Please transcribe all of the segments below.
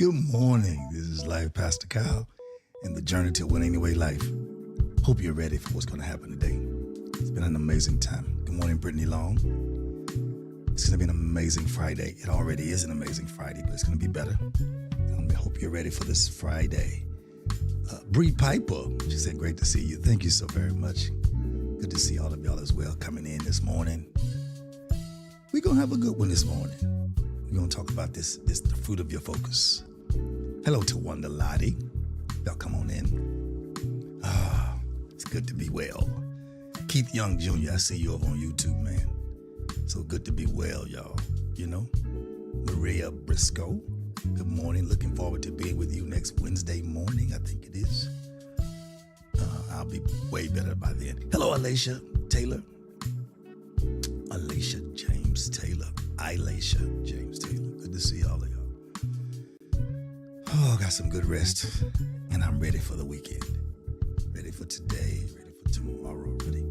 Good morning. This is Life Pastor Kyle and the Journey to Win Anyway Life. Hope you're ready for what's going to happen today. It's been an amazing time. Good morning, Brittany Long. It's going to be an amazing Friday. It already is an amazing Friday, but it's going to be better. I hope you're ready for this Friday. Bree Piper, she said, great to see you. Thank you so very much. Good to see all of y'all as well coming in this morning. We're going to have a good one this morning. We're going to talk about this the fruit of your focus. Hello to Wanda Lottie. Y'all come on in. It's good to be well. Keith Young Jr., I see you over on YouTube, man. So good to be well, y'all. You know, Maria Briscoe, good morning. Looking forward to being with you next Wednesday morning, I think it is. I'll be way better by then. Hello, Alacia Taylor. Alacia James Taylor. Alacia James Taylor. Good to see all of y'all. Oh, I got some good rest, and I'm ready for the weekend. Ready for today, ready for tomorrow, ready.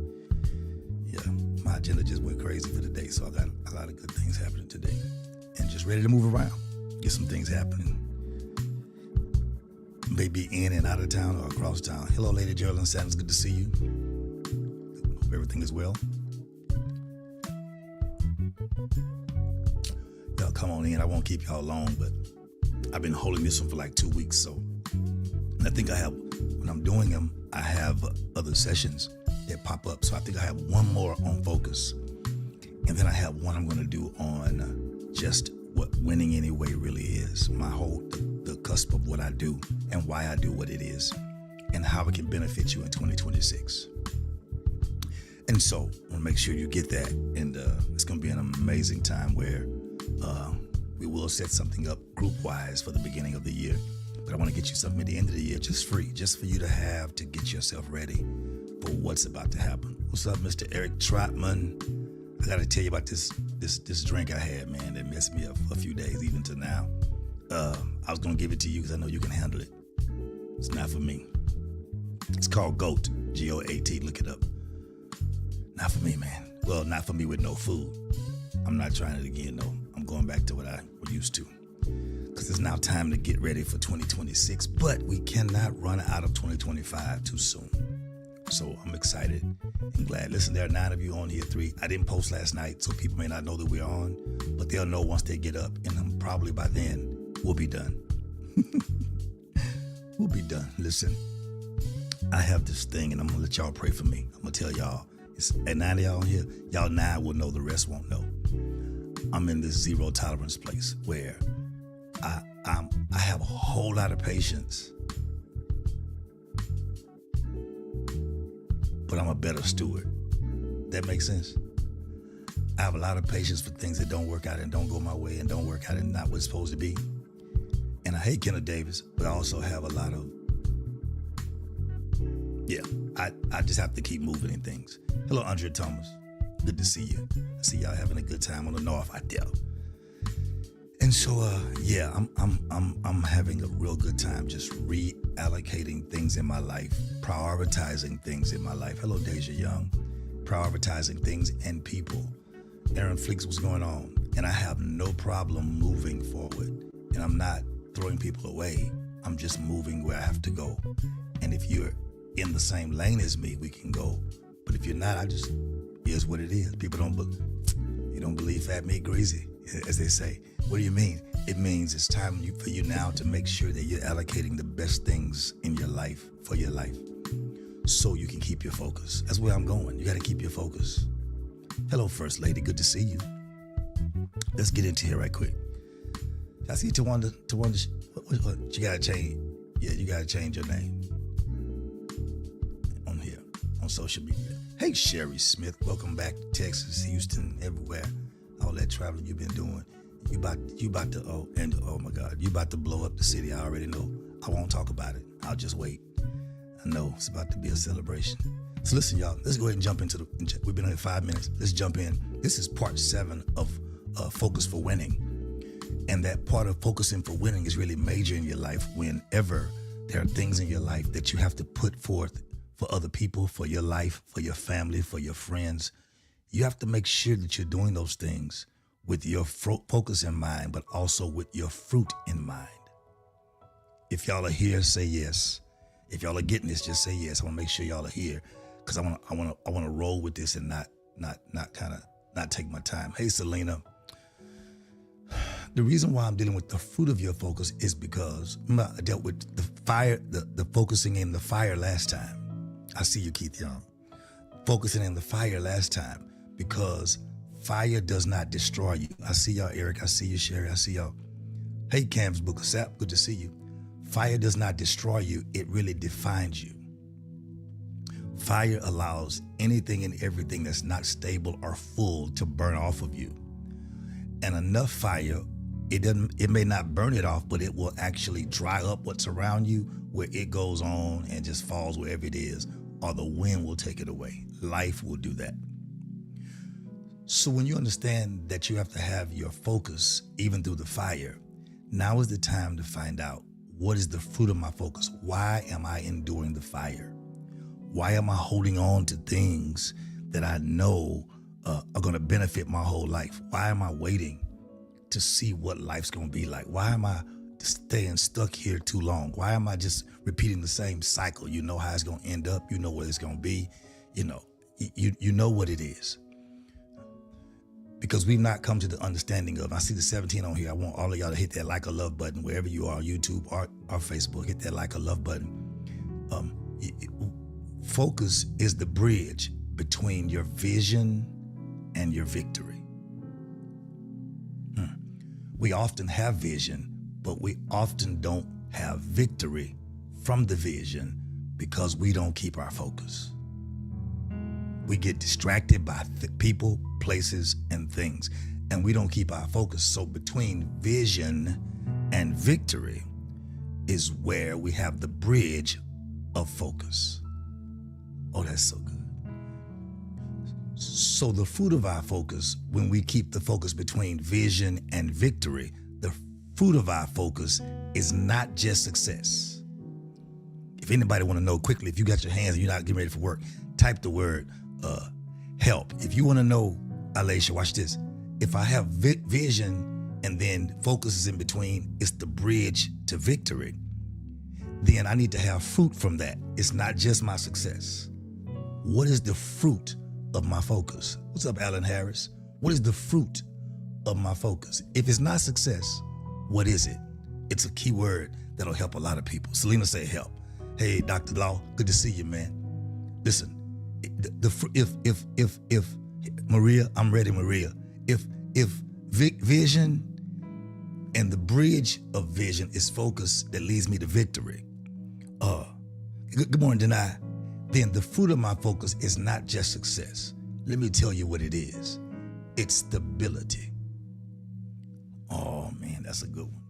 Yeah, my agenda just went crazy for today, so I got a lot of good things happening today. And just ready to move around, get some things happening. Maybe in and out of town or across town. Hello, Lady Geraldine Sanders, good to see you. Hope everything is well. Y'all come on in. I won't keep y'all long, but I've been holding this one for like 2 weeks, so I think when I'm doing them, I have other sessions that pop up. So I think I have one more on focus, and then I have one I'm going to do on just what winning anyway really is. The cusp of what I do and why I do what it is and how it can benefit you in 2026. And so I want to make sure you get that. And it's going to be an amazing time where we will set something up group-wise for the beginning of the year. But I want to get you something at the end of the year, just free, just for you to have to get yourself ready for what's about to happen. What's up, Mr. Eric Trotman? I got to tell you about this drink I had, man, that messed me up for a few days, even to now. I was going to give it to you because I know you can handle it. It's not for me. It's called GOAT, G-O-A-T. Look it up. Not for me, man. Well, not for me with no food. I'm not trying it again, though. I'm going back to what I was used to. Because it's now time to get ready for 2026. But we cannot run out of 2025 too soon. So I'm excited and glad. Listen, there are 9 of you on here, 3. I didn't post last night, so people may not know that we're on. But they'll know once they get up. And probably by then, we'll be done. We'll be done. Listen, I have this thing, and I'm going to let y'all pray for me. I'm going to tell y'all. It's at 9 of y'all on here, y'all 9 will know, the rest won't know. I'm in this zero tolerance place where I have a whole lot of patience, but I'm a better steward. That makes sense? I have a lot of patience for things that don't work out and don't go my way and don't work out and not what it's supposed to be. And I hate Kenneth Davis, but I also have a lot of, I just have to keep moving in things. Hello, Andrea Thomas. Good to see you. I see y'all having a good time on the North out there. And so, I'm having a real good time just reallocating things in my life, prioritizing things in my life. Hello, Deja Young. Prioritizing things and people. Aaron Fleeks, what's going on? And I have no problem moving forward. And I'm not throwing people away. I'm just moving where I have to go. And if you're in the same lane as me, we can go. But if you're not, here's what it is. People you don't believe fat meat greasy, as they say. What do you mean? It means it's time for you now to make sure that you're allocating the best things in your life for your life so you can keep your focus. That's where I'm going. You got to keep your focus. Hello, First Lady. Good to see you. Let's get into here right quick. I see Tawanda, you got to change. Yeah, you got to change your name on here, on social media. Hey, Sherry Smith, welcome back to Texas, Houston, everywhere. All that traveling you've been doing. You about to blow up the city. I already know. I won't talk about it. I'll just wait. I know it's about to be a celebration. So listen, y'all, let's go ahead and jump into we've been here 5 minutes. Let's jump in. This is part 7 of Focus for Winning. And that part of focusing for winning is really major in your life whenever there are things in your life that you have to put forth for other people, for your life, for your family, for your friends. You have to make sure that you're doing those things with your focus in mind, but also with your fruit in mind. If y'all are here, say yes. If y'all are getting this, just say yes. I want to make sure y'all are here because I want to roll with this and not take my time. Hey, Selena. The reason why I'm dealing with the fruit of your focus is because remember I dealt with the fire, the focusing in the fire last time. I see you, Keith Young. Focusing in the fire last time because fire does not destroy you. I see y'all, Eric. I see you, Sherry. I see y'all. Hey, Cam's Book of Sap. Good to see you. Fire does not destroy you. It really defines you. Fire allows anything and everything that's not stable or full to burn off of you. And enough fire, it may not burn it off, but it will actually dry up what's around you where it goes on and just falls wherever it is, or the wind will take it away. Life will do that. So when you understand that you have to have your focus even through the fire, now is the time to find out what is the fruit of my focus. Why am I enduring the fire? Why am I holding on to things that I know are going to benefit my whole life? Why am I waiting to see what life's going to be like? Why am I staying stuck here too long? Why am I just repeating the same cycle? You know how it's going to end up. You know what it's going to be. You know what it is. Because we've not come to the understanding of, I see the 17 on here. I want all of y'all to hit that like or love button wherever you are, YouTube or Facebook. Hit that like or love button. Focus is the bridge between your vision and your victory. We often have vision, but we often don't have victory from the vision because we don't keep our focus. We get distracted by people, places, and things, and we don't keep our focus. So between vision and victory is where we have the bridge of focus. Oh, that's so good. So the fruit of our focus, when we keep the focus between vision and victory, the fruit of our focus is not just success. If anybody want to know quickly, if you got your hands and you're not getting ready for work, type the word help. If you want to know, Alicia, watch this. If I have vision and then focus is in between, it's the bridge to victory, then I need to have fruit from that. It's not just my success. What is the fruit of my focus? What's up, Alan Harris? What is the fruit of my focus? If it's not success, what is it? It's a key word that'll help a lot of people. Selena say help. Hey, Dr. Law, good to see you, man. Listen, if Maria, I'm ready, Maria. If vision and the bridge of vision is focus that leads me to victory. Good morning, Denai. Then the fruit of my focus is not just success. Let me tell you what it is. It's stability. Oh man, that's a good one.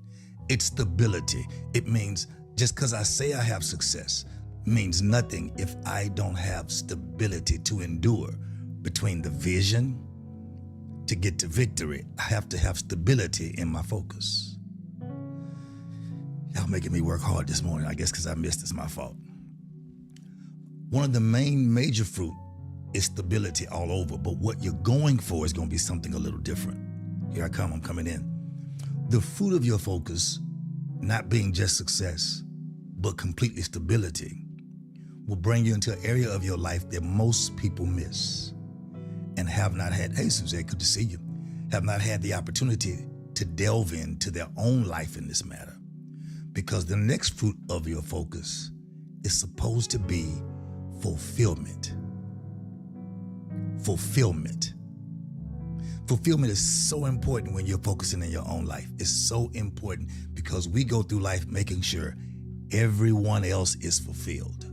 It's stability. It means just because I say I have success means nothing if I don't have stability to endure between the vision to get to victory. I have to have stability in my focus. Y'all making me work hard this morning, I guess because I missed. It's my fault. One of the major fruit is stability all over, but what you're going for is going to be something a little different. Here I come, I'm coming in. The fruit of your focus, not being just success, but completely stability, will bring you into an area of your life that most people miss and have not had. Hey, Suzette, good to see you. Have not had the opportunity to delve into their own life in this matter. Because the next fruit of your focus is supposed to be fulfillment. Fulfillment. Fulfillment is so important when you're focusing in your own life. It's so important because we go through life making sure everyone else is fulfilled.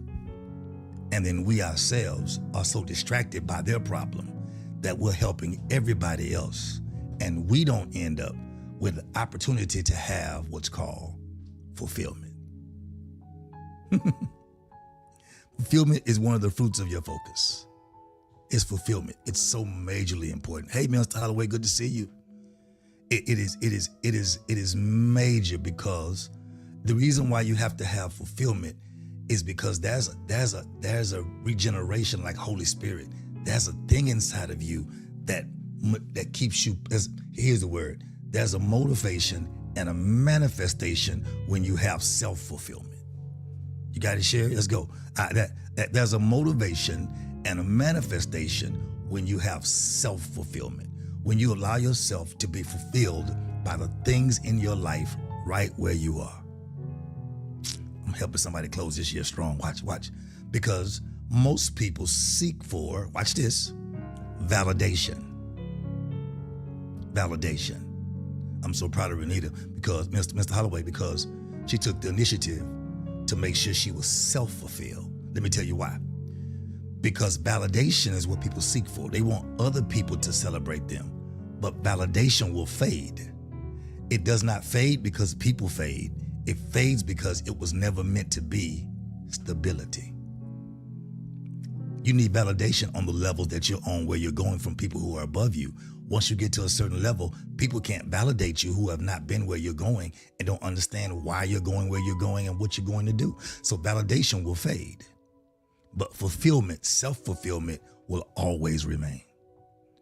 And then we ourselves are so distracted by their problem that we're helping everybody else. And we don't end up with the opportunity to have what's called fulfillment. Fulfillment is one of the fruits of your focus. It's fulfillment. It's so majorly important. Hey, Mr. Holloway, good to see you. It is major because the reason why you have to have fulfillment is because there's a regeneration like Holy Spirit. There's a thing inside of you that keeps you. Here's the word. There's a motivation and a manifestation when you have self-fulfillment. You got to share? Let's go. There's a motivation and a manifestation when you have self-fulfillment, when you allow yourself to be fulfilled by the things in your life right where you are. I'm helping somebody close this year strong. Watch. Because most people seek for, watch this, validation. I'm so proud of Renita, because Mr. Holloway, because she took the initiative to make sure she was self-fulfilled. Let me tell you why. Because validation is what people seek for. They want other people to celebrate them, but validation will fade. It does not fade because people fade. It fades because it was never meant to be stability. You need validation on the level that you're on, where you're going, from people who are above you. Once you get to a certain level, people can't validate you who have not been where you're going and don't understand why you're going where you're going and what you're going to do. So validation will fade, but fulfillment, self-fulfillment will always remain.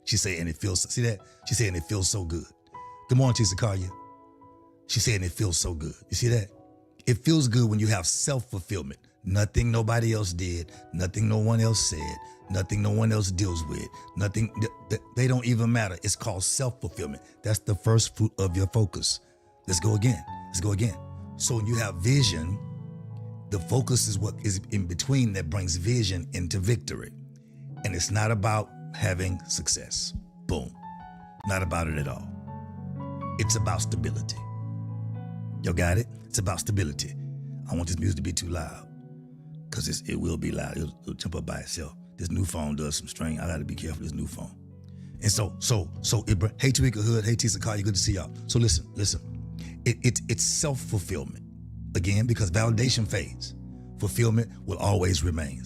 She said, and it feels, see that? She said, and it feels so good. Good morning, Tisa Kalia. She said, and it feels so good. You see that? It feels good when you have self-fulfillment. Nothing nobody else did, nothing no one else said, nothing no one else deals with, nothing, they don't even matter. It's called self-fulfillment. That's the first fruit of your focus. Let's go again. So when you have vision, the focus is what is in between that brings vision into victory. And it's not about having success. Boom. Not about it at all. It's about stability. Y'all got it? It's about stability. I want this music to be too loud, because it will be loud. It'll jump up by itself. This new phone does some strain. I got to be careful, this new phone. And hey, Tamika Hood. Hey, Tisa Carr, good to see y'all. So listen. It's self-fulfillment. Again, because validation fades. Fulfillment will always remain.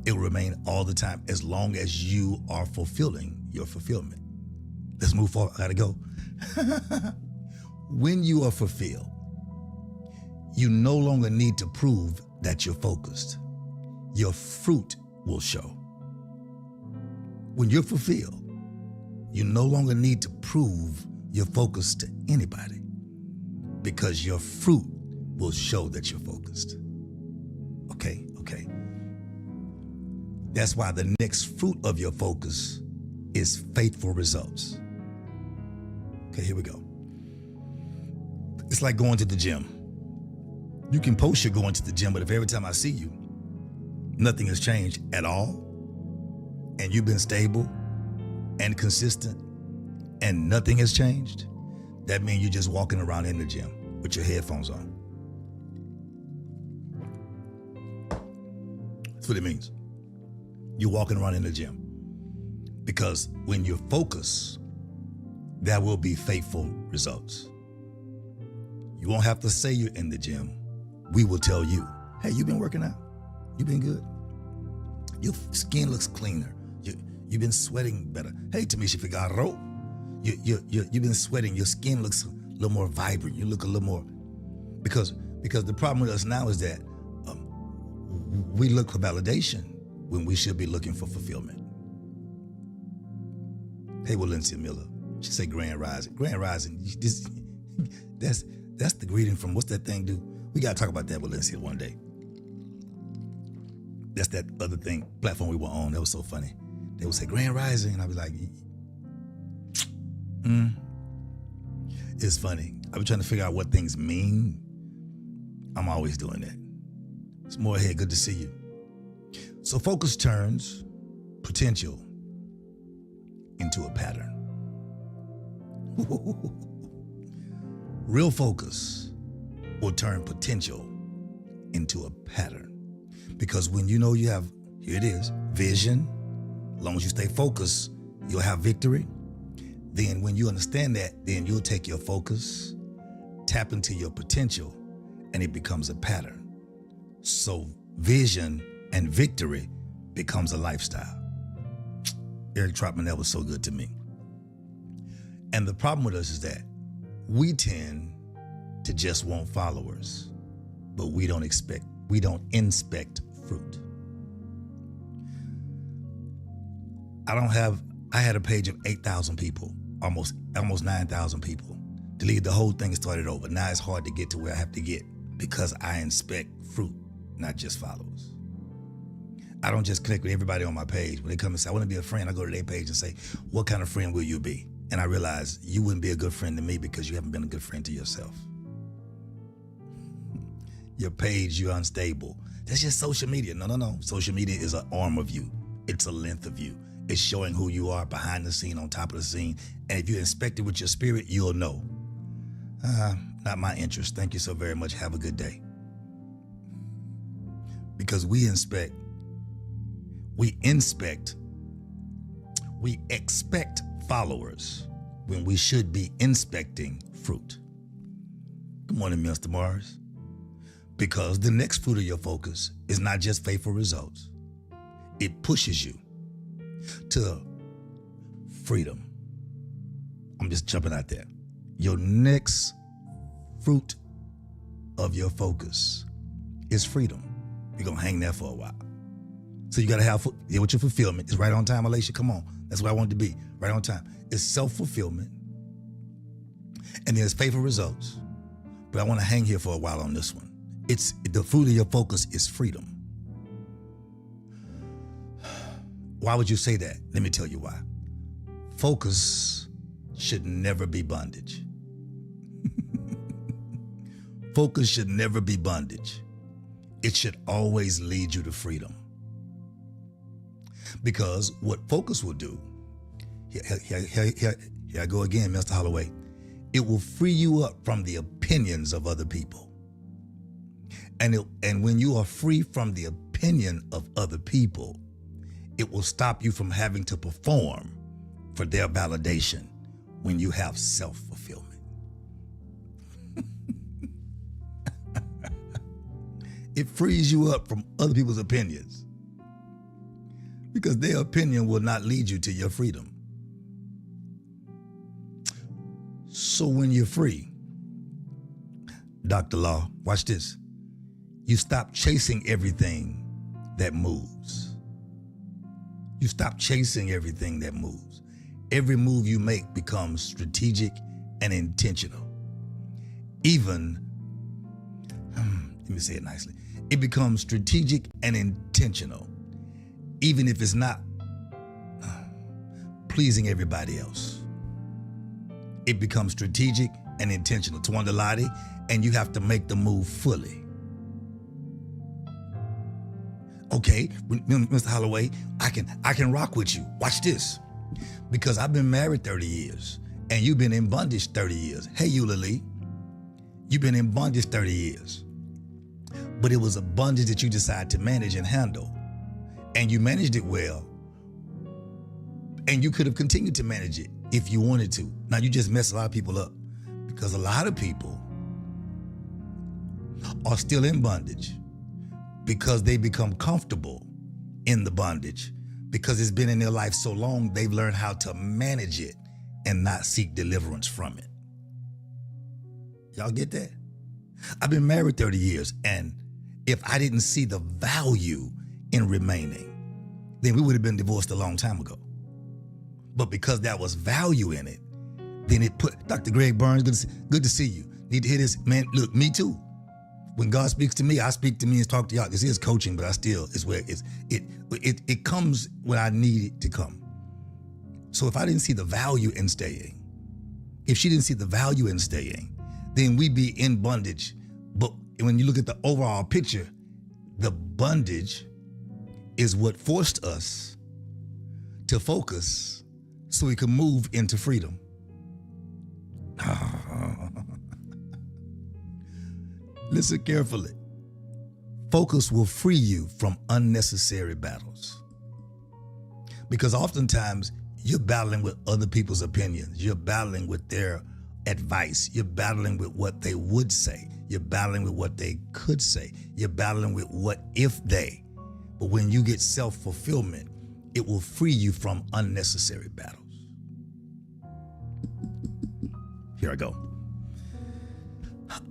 It will remain all the time as long as you are fulfilling your fulfillment. Let's move forward. I got to go. When you are fulfilled, you no longer need to prove that you're focused. Your fruit will show. When you're fulfilled, you no longer need to prove your focus to anybody, because your fruit will show that you're focused. Okay. That's why the next fruit of your focus is faithful results. Okay, here we go. It's like going to the gym. You can post you're going to the gym, but if every time I see you, nothing has changed at all, and you've been stable and consistent and nothing has changed, that means you're just walking around in the gym with your headphones on. That's what it means. You're walking around in the gym. Because when you're focused, there will be faithful results. You won't have to say you're in the gym. We will tell you, hey, you've been working out. You've been good. Your skin looks cleaner. You've been sweating better. Hey, Tamisha Figaro, you've been sweating. Your skin looks a little more vibrant. You look a little more, because the problem with us now is that we look for validation when we should be looking for fulfillment. Hey, Valencia Miller, she said Grand Rising. Grand Rising, that's the greeting from, what's that thing do? We got to talk about that, Valencia, one day. That's that other thing, platform we were on. That was so funny. They would say Grand Rising, and I'd be like, It's funny. I've been trying to figure out what things mean. I'm always doing that. It's more ahead. Good to see you. So focus turns potential into a pattern. Real focus will turn potential into a pattern. Because when you know you have, here it is, vision, as long as you stay focused, you'll have victory. Then when you understand that, then you'll take your focus, tap into your potential, and it becomes a pattern. So vision and victory becomes a lifestyle. Eric Trotman, that was so good to me. And the problem with us is that we tend to just want followers, but we don't inspect fruit. I had a page of 8,000 people, almost 9,000 people delete the whole thing and started over. Now it's hard to get to where I have to get because I inspect fruit, not just followers. I don't just connect with everybody on my page. When they come and say, I want to be a friend, I go to their page and say, what kind of friend will you be? And I realize you wouldn't be a good friend to me because you haven't been a good friend to yourself. Your page, you're unstable. That's just social media. No. Social media is an arm of you. It's a length of you. It's showing who you are behind the scene, on top of the scene. And if you inspect it with your spirit, you'll know. Not my interest. Thank you so very much. Have a good day. Because we expect followers when we should be inspecting fruit. Good morning, Mr. Mars. Because the next fruit of your focus is not just faithful results. It pushes you to freedom. I'm just jumping out there. Your next fruit of your focus is freedom. You're going to hang there for a while. So you got to have with your fulfillment. It's right on time, Alicia. Come on. That's what I want it to be. Right on time. It's self-fulfillment. And there's faithful results. But I want to hang here for a while on this one. It's the fruit of your focus is freedom. Why would you say that? Let me tell you why. Focus should never be bondage. Focus should never be bondage. It should always lead you to freedom. Because what focus will do, here I go again, Mr. Holloway, it will free you up from the opinions of other people. And when you are free from the opinion of other people, it will stop you from having to perform for their validation when you have self-fulfillment. It frees you up from other people's opinions because their opinion will not lead you to your freedom. So when you're free, Dr. Law, watch this. You stop chasing everything that moves. You stop chasing everything that moves. Every move you make becomes strategic and intentional. Even, let me say it nicely. It becomes strategic and intentional, even if it's not pleasing everybody else. It becomes strategic and intentional. Tawanda Ladi, and you have to make the move fully. Okay, Mr. Holloway, I can rock with you. Watch this. Because I've been married 30 years and you've been in bondage 30 years. Hey, Eula Lee, you've been in bondage 30 years. But it was a bondage that you decided to manage and handle. And you managed it well. And you could have continued to manage it if you wanted to. Now, you just messed a lot of people up because a lot of people are still in bondage because they become comfortable in the bondage because it's been in their life so long, they've learned how to manage it and not seek deliverance from it. Y'all get that? I've been married 30 years, and if I didn't see the value in remaining, then we would have been divorced a long time ago. But because there was value in it, then it put, Dr. Greg Burns, good to see you. Need to hear this, man. Look, me too. When God speaks to me, I speak to me and talk to y'all. This is coaching, but I still, it's where it comes when I need it to come. So if I didn't see the value in staying, if she didn't see the value in staying, then we'd be in bondage. But when you look at the overall picture, the bondage is what forced us to focus so we could move into freedom. Listen carefully. Focus will free you from unnecessary battles. Because oftentimes you're battling with other people's opinions. You're battling with their advice. You're battling with what they would say. You're battling with what they could say. You're battling with what if they. But when you get self-fulfillment, it will free you from unnecessary battles. Here I go.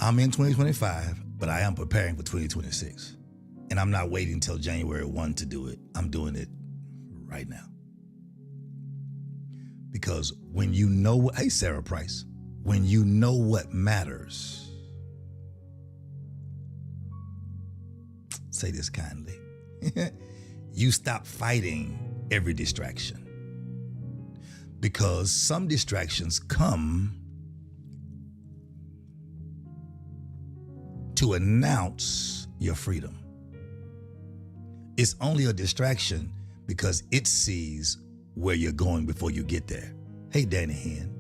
I'm in 2025, but I am preparing for 2026. And I'm not waiting until January 1 to do it. I'm doing it right now. Because when you know, hey, Sarah Price, when you know what matters, say this kindly, you stop fighting every distraction. Because some distractions come to announce your freedom. It's only a distraction because it sees where you're going before you get there. Hey, Danny Hen.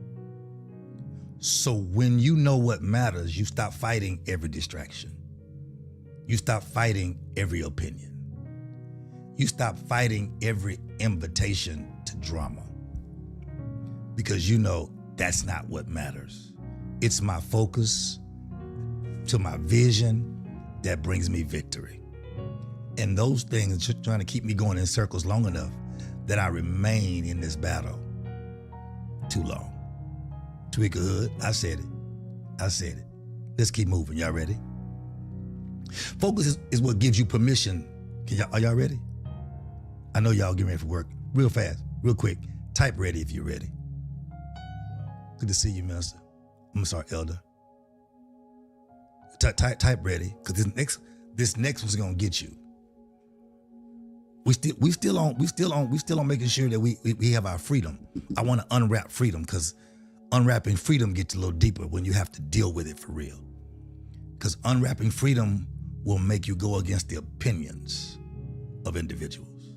So when you know what matters, you stop fighting every distraction. You stop fighting every opinion. You stop fighting every invitation to drama. Because you know that's not what matters. It's my focus to my vision that brings me victory. And those things are just trying to keep me going in circles long enough that I remain in this battle too long. Tweaker Hood, I said it. Let's keep moving. Y'all ready? Focus is what gives you permission. Are y'all ready? I know y'all getting ready for work. Real fast, real quick. Type ready if you're ready. Good to see you, Minister. I'm sorry, Elder. Type ready, because this next one's gonna get you. We still on making sure that we have our freedom. I want to unwrap freedom, because unwrapping freedom gets a little deeper when you have to deal with it for real. Because unwrapping freedom will make you go against the opinions of individuals.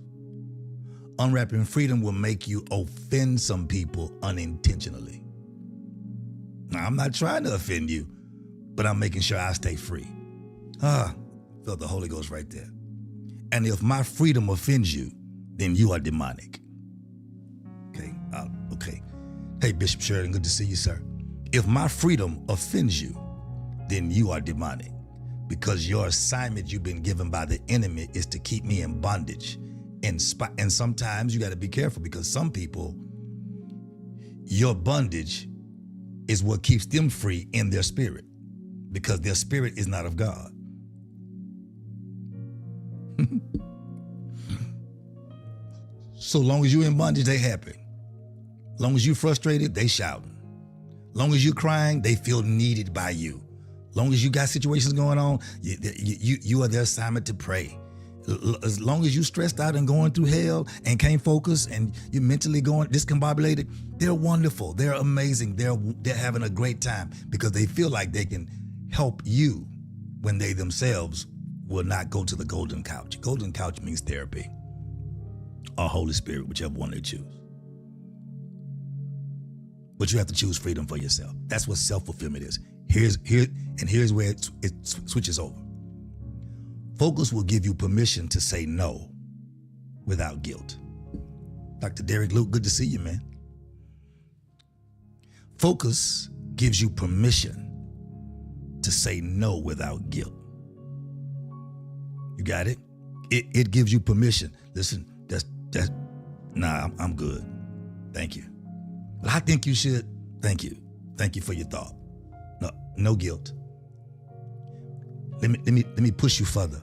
Unwrapping freedom will make you offend some people unintentionally. Now, I'm not trying to offend you, but I'm making sure I stay free. Felt the Holy Ghost right there. And if my freedom offends you, then you are demonic. Okay. Hey, Bishop Sheridan, good to see you, sir. If my freedom offends you, then you are demonic, because your assignment you've been given by the enemy is to keep me in bondage. And sometimes you got to be careful, because some people, your bondage is what keeps them free in their spirit, because their spirit is not of God. So long as you in bondage, they happy. Long as you frustrated, they shouting. Long as you crying, they feel needed by you. Long as you got situations going on, you are their assignment to pray. As long as you stressed out and going through hell and can't focus and you're mentally going discombobulated, they're wonderful. They're amazing. They're having a great time because they feel like they can help you when they themselves will not go to the golden couch. Golden couch means therapy or Holy Spirit, whichever one they choose. But you have to choose freedom for yourself. That's what self-fulfillment is. Here's where it switches over. Focus will give you permission to say no without guilt. Dr. Derek Luke, good to see you, man. Focus gives you permission to say no without guilt. You got it? It gives you permission. Listen, I'm good. Thank you. But I think you should. Thank you. Thank you for your thought. No guilt. Let me push you further.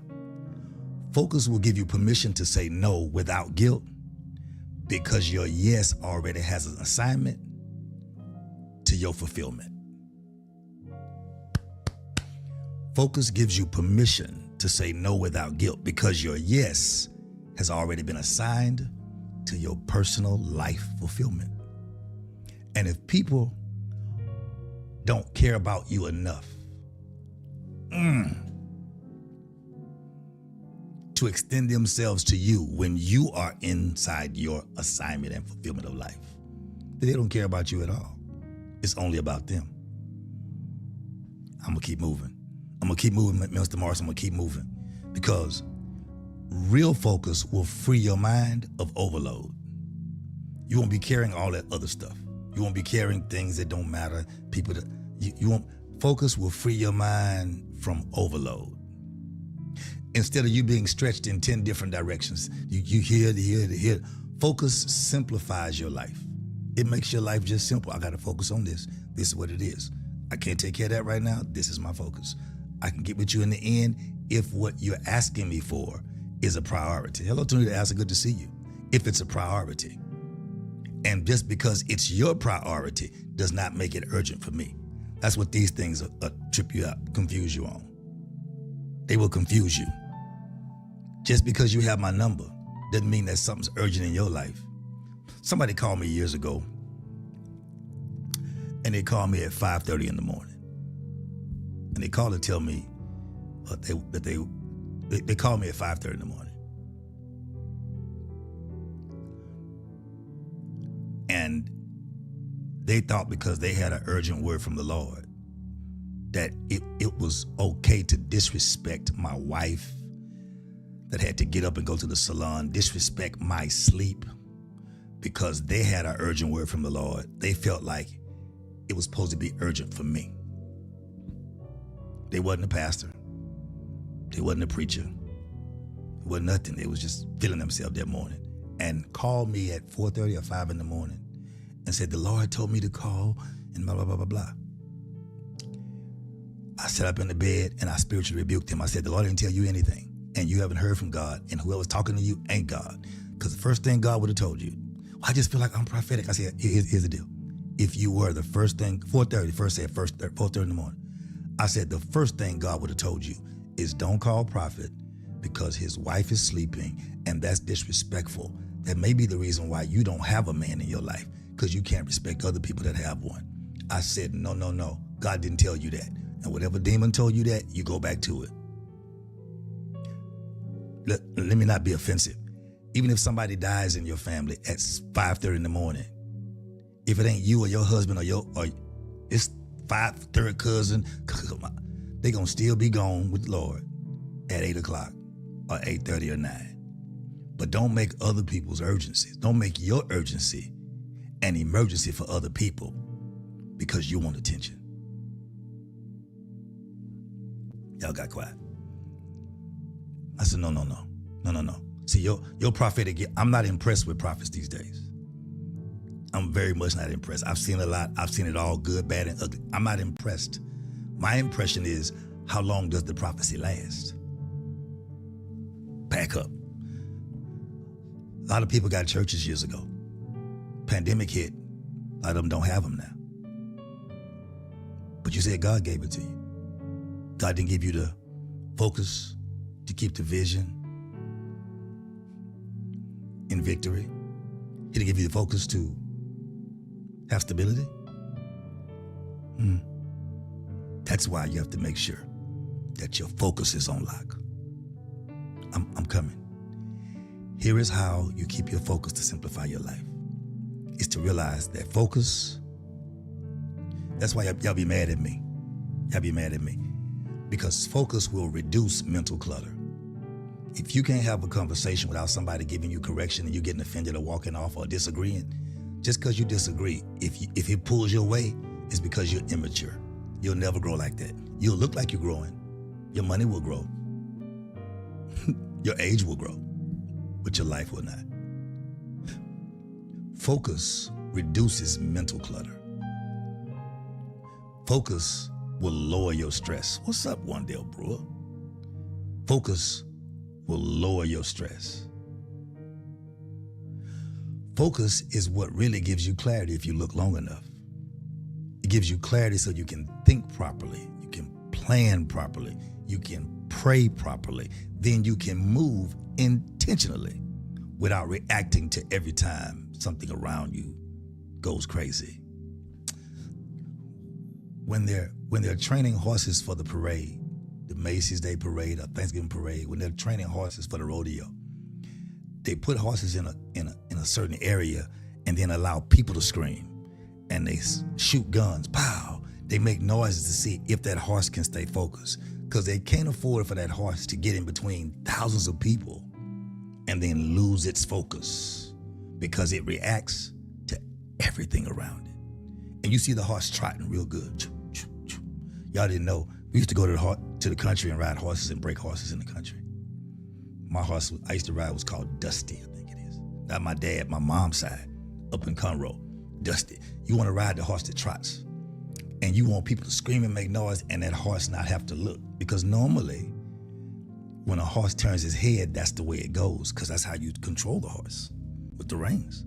Focus will give you permission to say no without guilt, because your yes already has an assignment to your fulfillment. Focus gives you permission to say no without guilt, because your yes has already been assigned to your personal life fulfillment. And if people don't care about you enough to extend themselves to you when you are inside your assignment and fulfillment of life, they don't care about you at all. It's only about them. I'm gonna keep moving. Mr. Morris, I'm gonna keep moving, because real focus will free your mind of overload. You won't be carrying all that other stuff. You won't be carrying things that don't matter. Focus will free your mind from overload. Instead of you being stretched in 10 different directions, you here. Focus simplifies your life. It makes your life just simple. I got to focus on this. This is what it is. I can't take care of that right now. This is my focus. I can get with you in the end if what you're asking me for is a priority. Hello, Tony the Answer. Good to see you. If it's a priority. And just because it's your priority does not make it urgent for me. That's what these things trip you up, confuse you on. They will confuse you. Just because you have my number doesn't mean that something's urgent in your life. Somebody called me years ago, and they called me at 5:30 in the morning. And they called to tell me they called me at 5:30 in the morning. And they thought because they had an urgent word from the Lord that it was okay to disrespect my wife that had to get up and go to the salon, disrespect my sleep because they had an urgent word from the Lord. They felt like it was supposed to be urgent for me. They wasn't a pastor. They wasn't a preacher. It wasn't nothing. They was just feeling themselves that morning and called me at 4:30 or 5 in the morning and said, the Lord told me to call and blah, blah, blah, blah, blah. I sat up in the bed and I spiritually rebuked him. I said, the Lord didn't tell you anything and you haven't heard from God and whoever's talking to you ain't God. Because the first thing God would have told you, well, I just feel like I'm prophetic. I said, here's the deal. If you were the first thing, 4:30, first said 4:30 in the morning. I said, the first thing God would have told you is don't call prophet because his wife is sleeping and that's disrespectful. That may be the reason why you don't have a man in your life because you can't respect other people that have one. I said, no. God didn't tell you that. And whatever demon told you that, you go back to it. Let me not be offensive. Even if somebody dies in your family at 5:30 in the morning, if it ain't you or your husband or it's 5 third cousin, they gonna still be gone with the Lord at 8 o'clock or 8:30 or 9. But don't make other people's urgencies. Don't make your urgency an emergency for other people because you want attention. Y'all got quiet. I said, no. See, your prophetic gift, I'm not impressed with prophets these days. I'm very much not impressed. I've seen a lot. I've seen it all, good, bad, and ugly. I'm not impressed. My impression is, how long does the prophecy last? Back up. A lot of people got churches years ago. Pandemic hit. A lot of them don't have them now. But you said God gave it to you. God didn't give you the focus to keep the vision in victory. He didn't give you the focus to have stability. That's why you have to make sure that your focus is on lock. I'm coming. Here is how you keep your focus to simplify your life. It's to realize that focus, that's why y'all be mad at me. Y'all be mad at me. Because focus will reduce mental clutter. If you can't have a conversation without somebody giving you correction and you getting offended or walking off or disagreeing, just because you disagree, if it pulls your way, it's because you're immature. You'll never grow like that. You'll look like you're growing. Your money will grow. Your age will grow, but your life will not. Focus reduces mental clutter. Focus will lower your stress. What's up, Wandale Brewer? Focus will lower your stress. Focus is what really gives you clarity if you look long enough. It gives you clarity so you can think properly, you can plan properly, you can pray properly, then you can move intentionally without reacting to every time something around you goes crazy. When they're training horses for the parade, the Macy's Day Parade or Thanksgiving Parade, when they're training horses for the rodeo, they put horses in a certain area and then allow people to scream, and they shoot guns, pow. They make noises to see if that horse can stay focused, because they can't afford for that horse to get in between thousands of people and then lose its focus because it reacts to everything around it. And you see the horse trotting real good. Y'all didn't know. We used to go to the country and ride horses and break horses in the country. My horse I used to ride was called Dusty, I think it is. Not my dad, my mom's side, up in Conroe. Dusty. You want to ride the horse that trots. And you want people to scream and make noise and that horse not have to look. Because normally, when a horse turns his head, that's the way it goes, because that's how you control the horse, with the reins.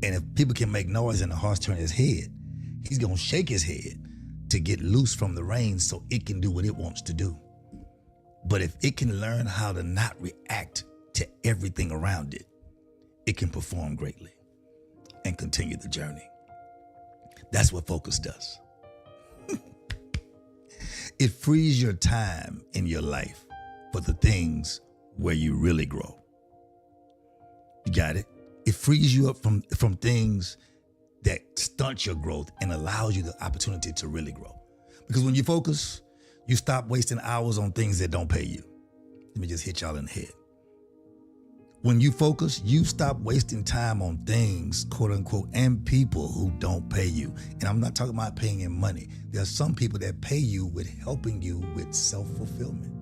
And if people can make noise and the horse turn his head, he's going to shake his head to get loose from the reins so it can do what it wants to do. But if it can learn how to not react to everything around it, it can perform greatly and continue the journey. That's what focus does. It frees your time in your life for the things where you really grow. You got it? It frees you up from things that stunt your growth and allows you the opportunity to really grow. Because when you focus, you stop wasting hours on things that don't pay you. Let me just hit y'all in the head. When you focus, you stop wasting time on things, quote unquote, and people who don't pay you. And I'm not talking about paying in money. There are some people that pay you with helping you with self-fulfillment.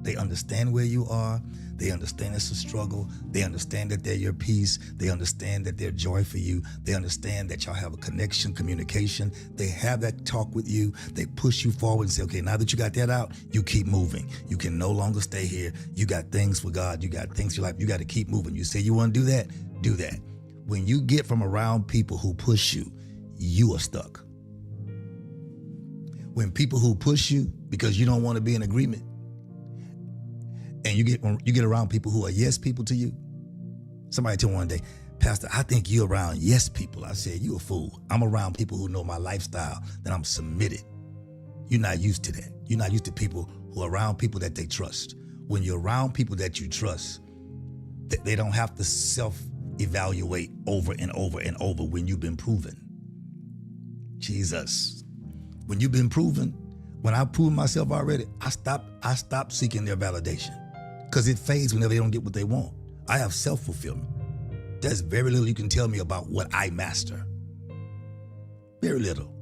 They understand where you are. They understand it's a struggle. They understand that they're your peace. They understand that they're joy for you. They understand that y'all have a connection, communication. They have that talk with you. They push you forward and say, okay, now that you got that out, you keep moving. You can no longer stay here. You got things for God. You got things for your life. You got to keep moving. You say you want to do that, do that. When you get from around people who push you, you are stuck. When people who push you because you don't want to be in agreement, and you get around people who are yes people to you. Somebody told me one day, Pastor, I think you're around yes people. I said, you a fool. I'm around people who know my lifestyle, that I'm submitted. You're not used to that. You're not used to people who are around people that they trust. When you're around people that you trust, they don't have to self-evaluate over and over and over when you've been proven. Jesus. When you've been proven, when I've proven myself already, I stop seeking their validation. Because it fades whenever they don't get what they want. I have self-fulfillment. There's very little you can tell me about what I master. Very little.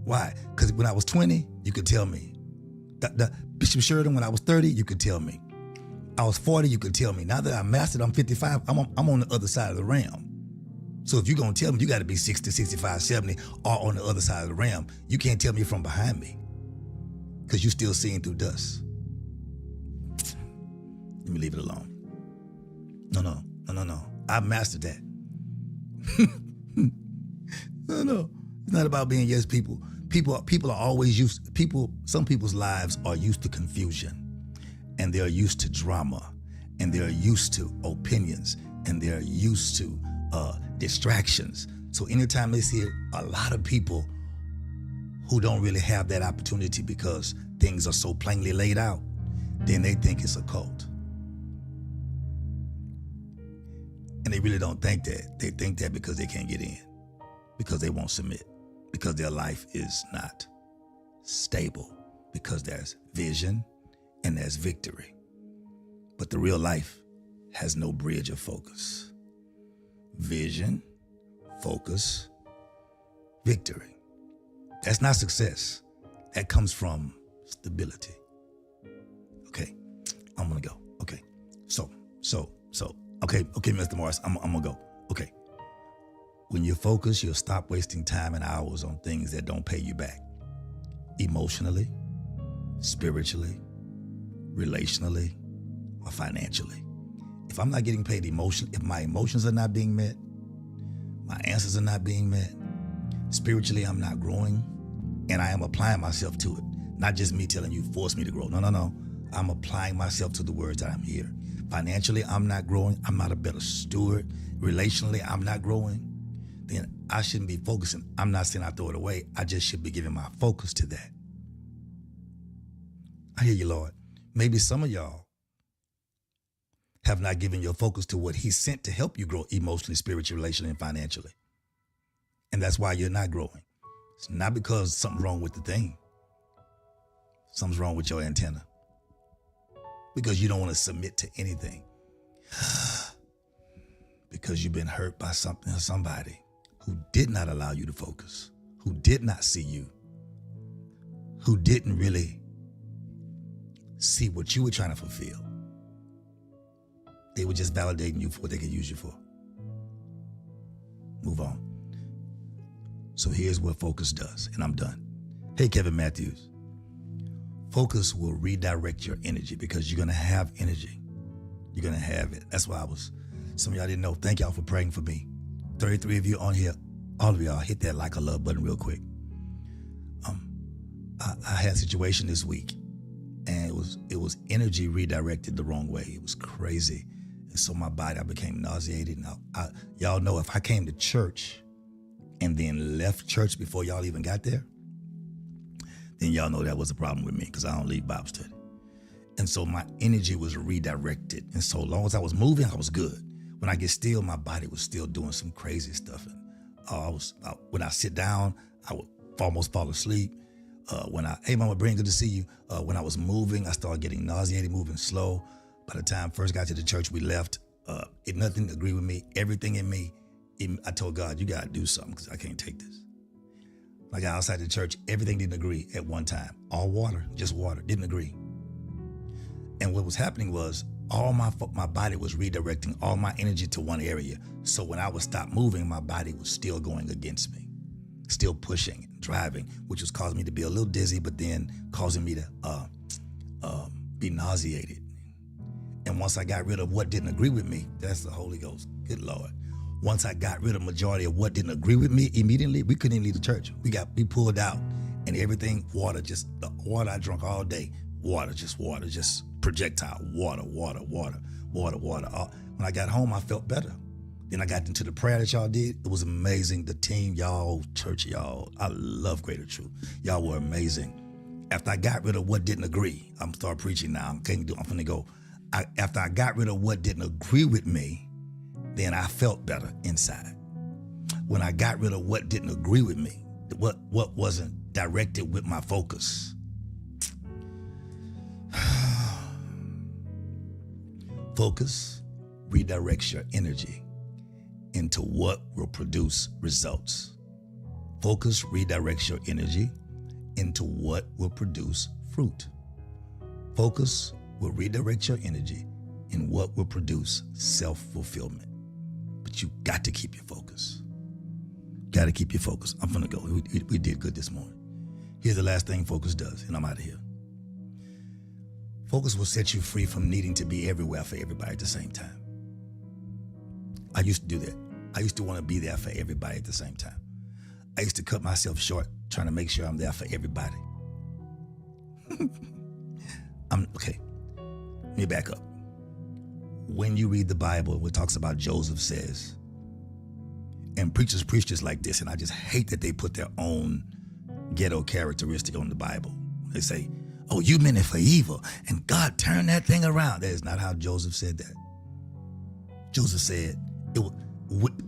Why? Because when I was 20, you could tell me. Bishop Sheridan, when I was 30, you could tell me. I was 40, you could tell me. Now that I mastered, I'm 55, I'm on the other side of the ram. So if you're going to tell me, you got to be 60, 65, 70, or on the other side of the ram. You can't tell me from behind me because you're still seeing through dust. Let me leave it alone. No. I mastered that. No. It's not about being yes people. People are always some people's lives are used to confusion, and they're used to drama, and they're used to opinions, and they're used to distractions. So anytime they see a lot of people who don't really have that opportunity because things are so plainly laid out, then they think it's a cult. And they really don't think that. They think that because they can't get in, because they won't submit, because their life is not stable, because there's vision and there's victory. But the real life has no bridge of focus. Vision, focus, victory. That's not success. That comes from stability. Okay, I'm gonna go. Okay, so. Okay, Mr. Morris, I'm gonna go. Okay. When you focus, you'll stop wasting time and hours on things that don't pay you back. Emotionally, spiritually, relationally, or financially. If I'm not getting paid if my emotions are not being met, my answers are not being met, spiritually I'm not growing, and I am applying myself to it. Not just me telling you, force me to grow. No. I'm applying myself to the words that I'm here. Financially, I'm not growing. I'm not a better steward. Relationally, I'm not growing. Then I shouldn't be focusing. I'm not saying I throw it away. I just should be giving my focus to that. I hear you, Lord. Maybe some of y'all have not given your focus to what He sent to help you grow emotionally, spiritually, relationally, and financially. And that's why you're not growing. It's not because something's wrong with the thing. Something's wrong with your antenna. Because you don't want to submit to anything. Because you've been hurt by something or somebody who did not allow you to focus, who did not see you, who didn't really see what you were trying to fulfill. They were just validating you for what they could use you for. Move on. So here's what focus does, and I'm done. Hey, Kevin Matthews. Focus will redirect your energy because you're going to have energy. You're going to have it. That's why some of y'all didn't know. Thank y'all for praying for me. 33 of you on here, all of y'all hit that like or love button real quick. I had a situation this week, and it was energy redirected the wrong way. It was crazy. And so my body, I became nauseated. And y'all know if I came to church and then left church before y'all even got there, then y'all know that was a problem with me, because I don't leave Bible study. And so my energy was redirected. And so long as I was moving, I was good. When I get still, my body was still doing some crazy stuff. And when I sit down, I would almost fall asleep. Hey mama, Brent, good to see you. When I was moving, I started getting nauseated, moving slow. By the time I first got to the church, we left. Nothing agreed with me. Everything in me, I told God, you got to do something, because I can't take this. When I got outside the church, everything didn't agree at one time. All water, just water, didn't agree. And what was happening was all my body was redirecting all my energy to one area. So when I would stop moving, my body was still going against me, still pushing, driving, which was causing me to be a little dizzy, but then causing me to be nauseated. And once I got rid of what didn't agree with me, that's the Holy Ghost. Good Lord. Once I got rid of the majority of what didn't agree with me, immediately we couldn't even leave the church. We pulled out, and everything, the water I drank all day, water, just projectile, water. When I got home, I felt better. Then I got into the prayer that y'all did. It was amazing. The team, y'all, church, y'all, I love Greater Truth. Y'all were amazing. After I got rid of what didn't agree, I'm start preaching now. I'm finna go. After I got rid of what didn't agree with me, then I felt better inside. When I got rid of what didn't agree with me, what wasn't directed with my focus. Focus redirects your energy into what will produce results. Focus redirects your energy into what will produce fruit. Focus will redirect your energy in what will produce self-fulfillment. But you got to keep your focus. Got to keep your focus. I'm gonna go. We did good this morning. Here's the last thing focus does, and I'm out of here. Focus will set you free from needing to be everywhere for everybody at the same time. I used to do that. I used to want to be there for everybody at the same time. I used to cut myself short trying to make sure I'm there for everybody. Okay. Let me back up. When you read the Bible, it talks about Joseph says, and preachers preach just like this, and I just hate that they put their own ghetto characteristic on the Bible. They say, oh, you meant it for evil, and God turned that thing around. That is not how Joseph said that. Joseph said,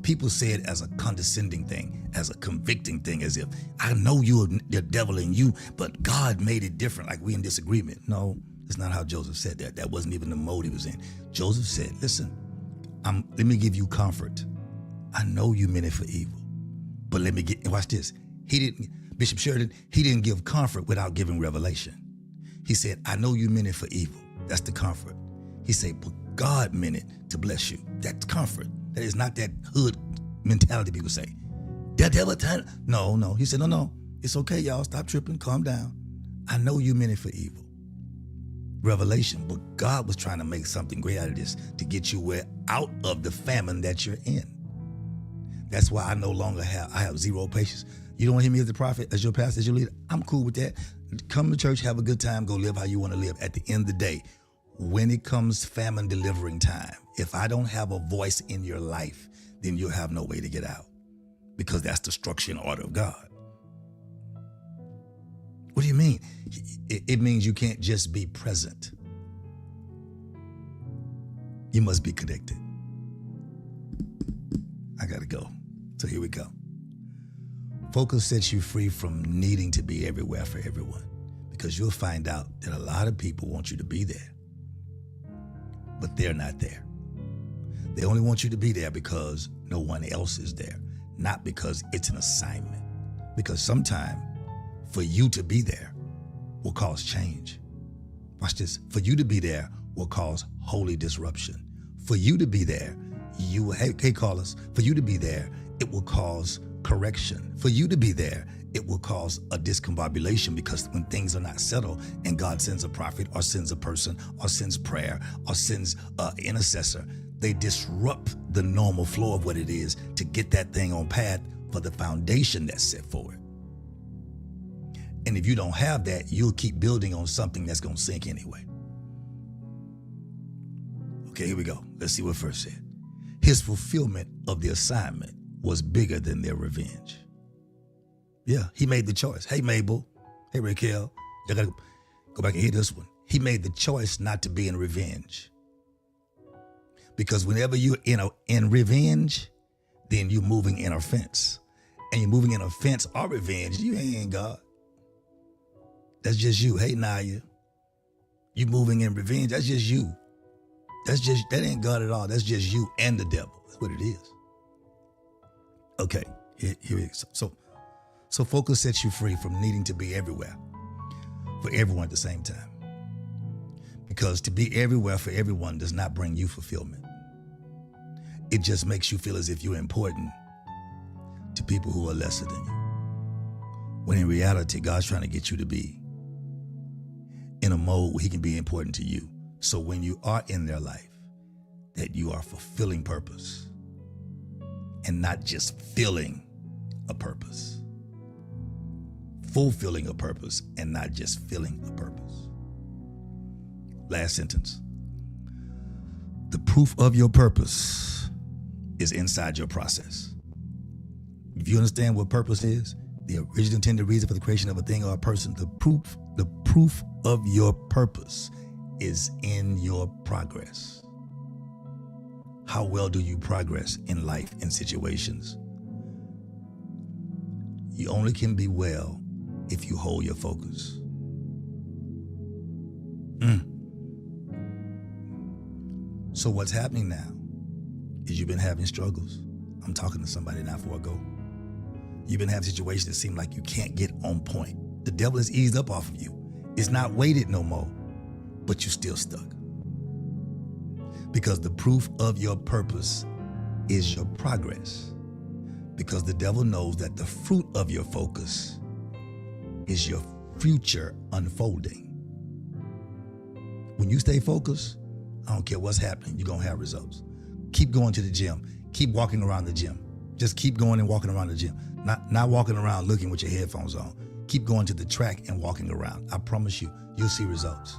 people say it as a condescending thing, as a convicting thing, as if, I know you're the devil in you, but God made it different, like we in disagreement. No, that's not how Joseph said that. That wasn't even the mode he was in. Joseph said, listen, let me give you comfort. I know you meant it for evil, but watch this. Bishop Sheridan, he didn't give comfort without giving revelation. He said, I know you meant it for evil. That's the comfort. He said, but God meant it to bless you. That's comfort. That is not that hood mentality people say. The devil turned. No. He said, no. It's okay, y'all. Stop tripping. Calm down. I know you meant it for evil. Revelation. But God was trying to make something great out of this to get you out of the famine that you're in. That's why I no longer have zero patience. You don't want to hear me as the prophet, as your pastor, as your leader. I'm cool with that. Come to church, have a good time, go live how you want to live. At the end of the day, when it comes famine delivering time, if I don't have a voice in your life, then you'll have no way to get out, because that's the structure and order of God. What do you mean? It means you can't just be present. You must be connected. I gotta go. So here we go. Focus sets you free from needing to be everywhere for everyone, because you'll find out that a lot of people want you to be there, but they're not there. They only want you to be there because no one else is there, not because it's an assignment. Because sometimes for you to be there will cause change. Watch this. For you to be there will cause holy disruption. For you to be there, hey callers, for you to be there, it will cause correction. For you to be there, it will cause a discombobulation, because when things are not settled and God sends a prophet or sends a person or sends prayer or sends an intercessor, They disrupt the normal flow of what it is to get that thing on path for the foundation that's set for it. And if you don't have that, you'll keep building on something that's going to sink anyway. Okay, here we go. Let's see what first said. His fulfillment of the assignment was bigger than their revenge. Yeah, he made the choice. Hey, Mabel. Hey, Raquel. You gotta go back and hear this one. He made the choice not to be in revenge. Because whenever you're in revenge, then you're moving in offense. And you're moving in offense or revenge, you ain't God. That's just you. Hey, Naya. You moving in revenge, that's just you. That ain't God at all. That's just you and the devil. That's what it is. Okay, here it is. So focus sets you free from needing to be everywhere for everyone at the same time. Because to be everywhere for everyone does not bring you fulfillment. It just makes you feel as if you're important to people who are lesser than you. When in reality, God's trying to get you to be in a mode where he can be important to you. So when you are in their life, that you are fulfilling purpose and not just filling a purpose. Fulfilling a purpose and not just filling a purpose. Last sentence. The proof of your purpose is inside your process. If you understand what purpose is, the original intended reason for the creation of a thing or a person, the proof of your purpose is in your progress. How well do you progress in life and situations? You only can be well if you hold your focus. So what's happening now is you've been having struggles. I'm talking to somebody now before I go. You've been having situations that seem like you can't get on point. The devil has eased up off of you. It's not weighted no more, but you're still stuck. Because the proof of your purpose is your progress. Because the devil knows that the fruit of your focus is your future unfolding. When you stay focused, I don't care what's happening, you're going to have results. Keep going to the gym. Keep walking around the gym. Just keep going and walking around the gym. Not walking around looking with your headphones on. Keep going to the track and walking around. I promise you, you'll see results.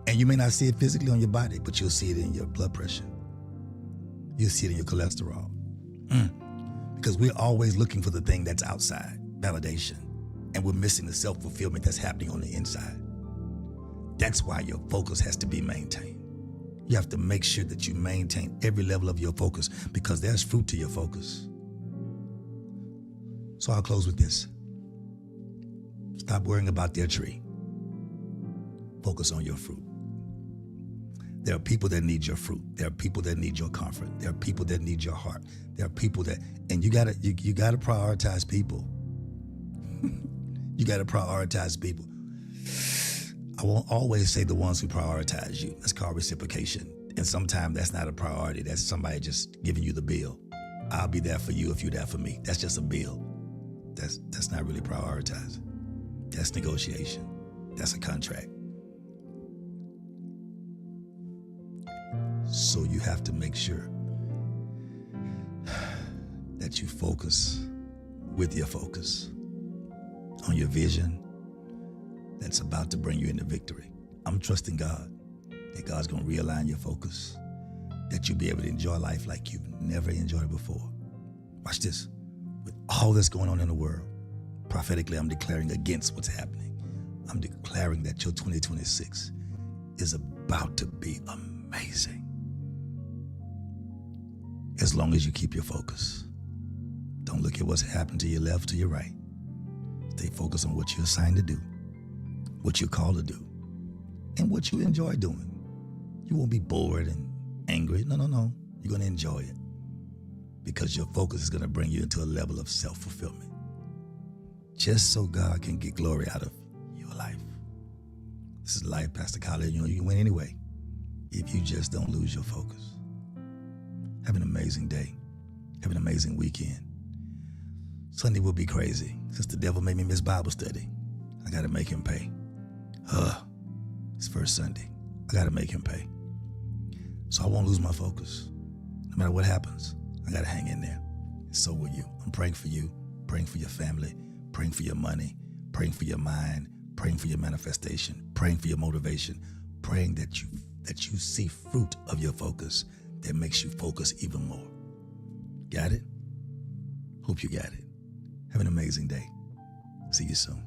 And you may not see it physically on your body, but you'll see it in your blood pressure. You'll see it in your cholesterol. Because we're always looking for the thing that's outside, validation. And we're missing the self-fulfillment that's happening on the inside. That's why your focus has to be maintained. You have to make sure that you maintain every level of your focus because there's fruit to your focus. So I'll close with this. Stop worrying about their tree. Focus on your fruit. There are people that need your fruit. There are people that need your comfort. There are people that need your heart. There are people that, and you gotta prioritize people. You gotta prioritize people. I won't always say the ones who prioritize you. That's called reciprocation. And sometimes that's not a priority. That's somebody just giving you the bill. I'll be there for you if you're there for me. That's just a bill. That's not really prioritizing. That's negotiation. That's a contract. So you have to make sure that you focus with your focus on your vision that's about to bring you into victory. I'm trusting God that God's going to realign your focus, that you'll be able to enjoy life like you've never enjoyed it before. Watch this. With all that's going on in the world, prophetically, I'm declaring against what's happening. I'm declaring that your 2026 is about to be amazing. As long as you keep your focus. Don't look at what's happened to your left, to your right. Stay focused on what you're assigned to do, what you're called to do, and what you enjoy doing. You won't be bored and angry. No. You're going to enjoy it because your focus is going to bring you into a level of self-fulfillment just so God can get glory out of your life. This is life, Pastor Khaled. You can win anyway if you just don't lose your focus. Have an amazing day. Have an amazing weekend. Sunday will be crazy. Since the devil made me miss Bible study, I got to make him pay. It's first Sunday. I got to make him pay. So I won't lose my focus. No matter what happens, I got to hang in there. And so will you. I'm praying for you, praying for your family, praying for your money, praying for your mind, praying for your manifestation, praying for your motivation, praying that you see fruit of your focus that makes you focus even more. Got it? Hope you got it. Have an amazing day. See you soon.